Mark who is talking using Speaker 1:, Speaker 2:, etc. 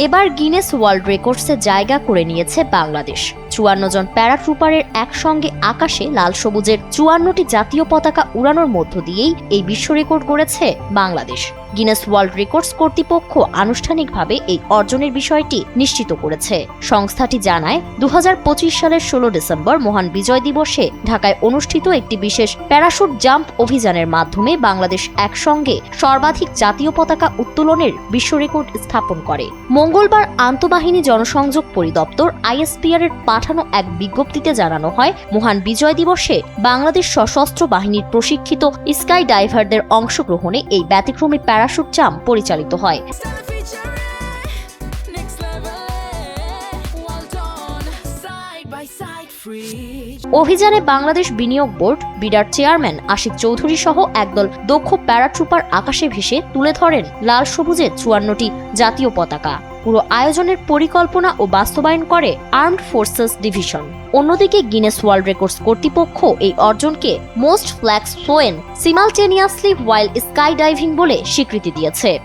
Speaker 1: এবার Guinness world রেকর্ডসে জায়গা করে নিয়েছে বাংলাদেশ। 54 জন প্যারাট্রুপারের একসঙ্গে আকাশে লাল সবুজের 54টি জাতীয় পতাকা উড়ানোর মধ্য দিয়েই এই বিশ্ব রেকর্ড গড়েছে বাংলাদেশ। গিনেস ওয়ার্ল্ড রেকর্ডস কর্তৃপক্ষ আনুষ্ঠানিকভাবে এই অর্জনের বিষয়টি নিশ্চিত করেছে। সংস্থাটি জানায়, 2025 সালের 16 ডিসেম্বর মহান বিজয় দিবসে ঢাকায় অনুষ্ঠিত একটি বিশেষ প্যারাশুট জাম্প অভিযানের মাধ্যমে বাংলাদেশ একসঙ্গে সর্বাধিক জাতীয় পতাকা উত্তোলনের বিশ্ব রেকর্ড স্থাপন করে। মঙ্গলবার আন্তঃবাহিনী জনসংযোগ পরিদপ্তর ISPR এর পাঠানো এক বিজ্ঞপ্তিতে জানানো হয়, মহান বিজয় দিবসে বাংলাদেশ সশস্ত্র বাহিনীর প্রশিক্ষিত স্কাই ডাইভারদের অংশগ্রহণে এই ব্যতিক্রমী প্যারাশুট জাম্প পরিচালিত হয়। অভিযানে বাংলাদেশ বিনিয়োগ বোর্ড বিডার চেয়ারম্যান আশিক চৌধুরী সহ একদল দক্ষ প্যারাট্রুপার আকাশে ভেসে তুলে ধরেন লাল সবুজে 54টি জাতীয় পতাকা। পুরো আয়োজনের পরিকল্পনা ও বাস্তবায়ন করে আর্মড ফোর্সেস ডিভিশন। অন্যদিকে গিনেস ওয়ার্ল্ড রেকর্ডস কর্তৃপক্ষ এই অর্জনকে most flags flown simultaneously while skydiving বলে স্বীকৃতি দিয়েছে।